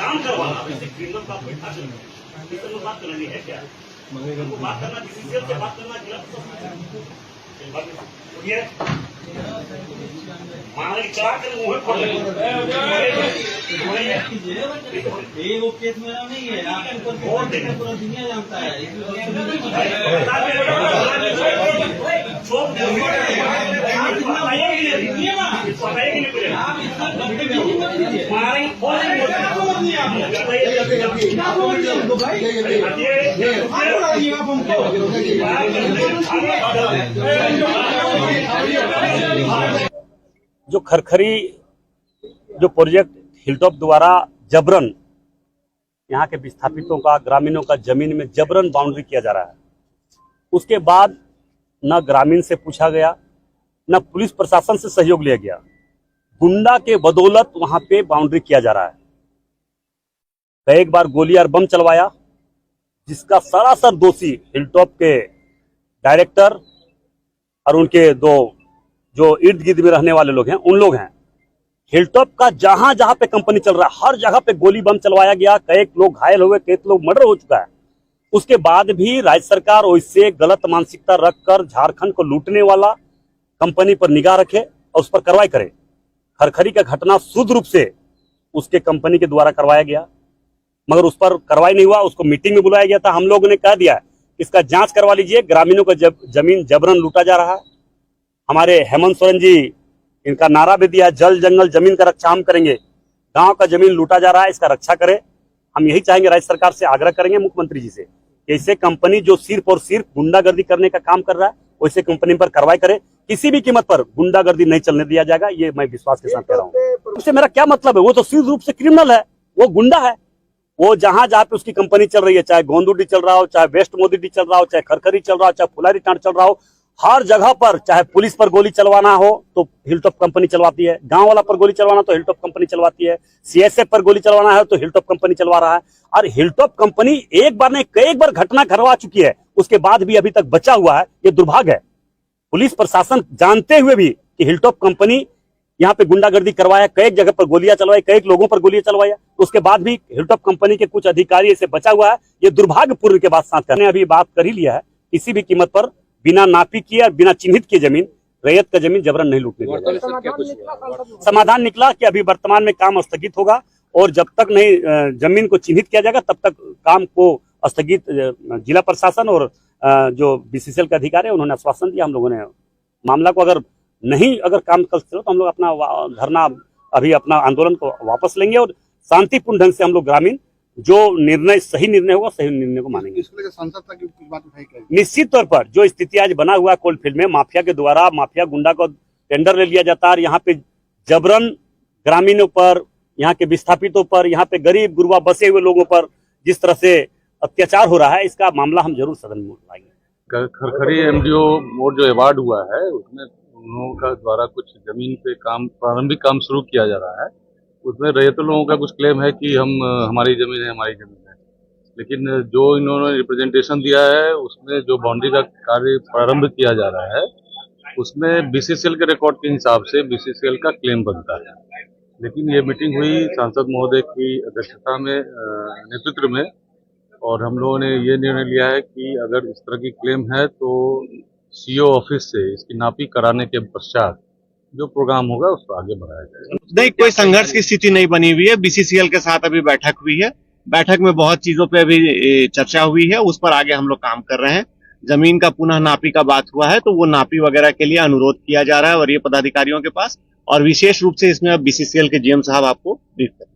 काम करवाना, वैसे क्रिमिनल का कोई था नहीं, इस पर बात करनी है क्या? हमको बात करना, बीसीसीएल से बात करना, जिला मांग चला कर मुंह खोल वो केस मेरा नहीं है, आपको पूरा दुनिया जानता है। जो खरखरी जो प्रोजेक्ट हिलटॉप द्वारा जबरन यहाँ के विस्थापितों का, ग्रामीणों का जमीन में जबरन बाउंड्री किया जा रहा है, उसके बाद न ग्रामीण से पूछा गया, न पुलिस प्रशासन से सहयोग लिया गया, गुंडा के बदौलत वहां पे बाउंड्री किया जा रहा है। कई बार गोली और बम चलवाया, जिसका सरासर दोषी हिलटॉप के डायरेक्टर और उनके दो जो इर्द गिर्द में रहने वाले लोग हैं, उन लोग हैं। हिलटॉप का जहां जहां पे कंपनी चल रहा है, हर जगह पे गोली बम चलवाया गया, कई लोग घायल हुए, कई लोग मर्डर हो चुका है। उसके बाद भी राज्य सरकार वैसे गलत मानसिकता रखकर झारखंड को लूटने वाला कंपनी पर निगाह रखे और उस पर कार्रवाई करे। खरखरी का घटना शुद्ध रूप से उसके कंपनी के द्वारा करवाया गया, मगर उस पर कार्रवाई नहीं हुआ। उसको मीटिंग में बुलाया गया था, हम लोगों ने कह दिया इसका जांच करवा लीजिए, ग्रामीणों का जमीन जबरन लूटा जा रहा है। हमारे हेमंत सोरेन जी इनका नारा भी दिया, जल जंगल जमीन का रक्षा हम करेंगे। गांव का जमीन लूटा जा रहा है, इसका रक्षा करें। हम यही चाहेंगे, राज्य सरकार से आग्रह करेंगे, मुख्यमंत्री जी से, ऐसे कंपनी जो सिर्फ और सिर्फ गुंडागर्दी करने का काम कर रहा है, वैसे कंपनी पर कार्रवाई करे। किसी भी कीमत पर गुंडागर्दी नहीं चलने दिया जाएगा, ये मैं विश्वास के साथ कह रहा हूँ। उससे मेरा क्या मतलब है? वो तो सिर्फ रूप से क्रिमिनल है, वो गुंडा है। वो जहां जहां पे उसकी कंपनी चल रही है, चाहे गोंदुडी चल रहा हो, चाहे वेस्ट मोदी चल रहा हो, चाहे खरखरी चल रहा हो, चाहे फुलारी टांड चल रहा हो, हर जगह पर चाहे पुलिस पर गोली चलवाना हो तो हिलटॉप कंपनी चलवाती है, गांव वाला पर गोली चलवाना तो हिलटॉप कंपनी चलवाती है, सीएसएफ पर गोली चलवाना है तो हिलटॉप कंपनी चलवा रहा है। और हिलटॉप कंपनी एक बार नहीं कई बार घटना करवा चुकी है, उसके बाद भी अभी तक बचा हुआ है। ये दुर्भाग्य है। पुलिस प्रशासन जानते हुए भी कि हिलटॉप कंपनी यहाँ पे गुंडागर्दी करवाया, कई जगह पर गोलियां चलवाई, कई लोगों पर गोलियां चलवाया, उसके बाद भी हिलटॉप कंपनी के कुछ अधिकारी ऐसे बचा हुआ है। ये दुर्भाग्यपूर्ण के बाद साथ करने अभी बात कर ही लिया है, किसी भी कीमत पर बिना नापी किए और बिना चिन्हित किए जमीन, रैयत का जमीन जबरन नहीं लूटने दिया। समाधान निकला कि अभी वर्तमान में काम स्थगित होगा और जब तक नहीं जमीन को चिन्हित किया जाएगा तब तक काम को स्थगित जिला प्रशासन और जो बीसीसीएल के अधिकारी है उन्होंने आश्वासन दिया। हम लोगों ने मामला को अगर काम कल चलो तो हम लोग अपना धरना, अभी अपना आंदोलन को वापस लेंगे और शांतिपूर्ण ढंग से हम लोग ग्रामीण जो निर्णय सही निर्णय होगा सही निर्णय को मानेंगे। सांसद तक की बात उठाई क्या? निश्चित तौर पर जो स्थिति आज बना हुआ है कोलफील्ड में, माफिया के द्वारा माफिया गुंडा को टेंडर ले लिया जाता है और यहाँ पे जबरन ग्रामीणों पर, यहाँ के विस्थापितों पर, यहाँ पे गरीब गुरबा बसे हुए लोगों पर जिस तरह से अत्याचार हो रहा है, इसका मामला हम जरूर सदन में उठाएंगे। खरखरी एमडीओ मोड जो अवार्ड हुआ है उसमें उन लोगों का द्वारा कुछ जमीन पे काम, प्रारंभिक काम शुरू किया जा रहा है। उसमें रैयतों लोगों का कुछ क्लेम है कि हमारी जमीन है, लेकिन जो इन्होंने रिप्रेजेंटेशन दिया है उसमें जो बाउंड्री का कार्य प्रारंभ किया जा रहा है उसमें बीसीसीएल के रिकॉर्ड के हिसाब से बीसीसीएल का क्लेम बनता है। लेकिन ये मीटिंग हुई सांसद महोदय की अध्यक्षता में, नेतृत्व में, और हम लोगों ने ये निर्णय लिया है कि अगर इस तरह की क्लेम है तो सीओ ऑफिस से इसकी नापी कराने के पश्चात जो प्रोग्राम होगा उसको आगे बढ़ाया जाएगा। नहीं, कोई संघर्ष की स्थिति नहीं बनी हुई है। बीसीसीएल के साथ अभी बैठक हुई है, बैठक में बहुत चीजों पे अभी चर्चा हुई है, उस पर आगे हम लोग काम कर रहे हैं। जमीन का पुनः नापी का बात हुआ है तो वो नापी वगैरह के लिए अनुरोध किया जा रहा है और ये पदाधिकारियों के पास, और विशेष रूप से इसमें अब बीसीसीएल के जीएम साहब आपको ब्रीफ करें।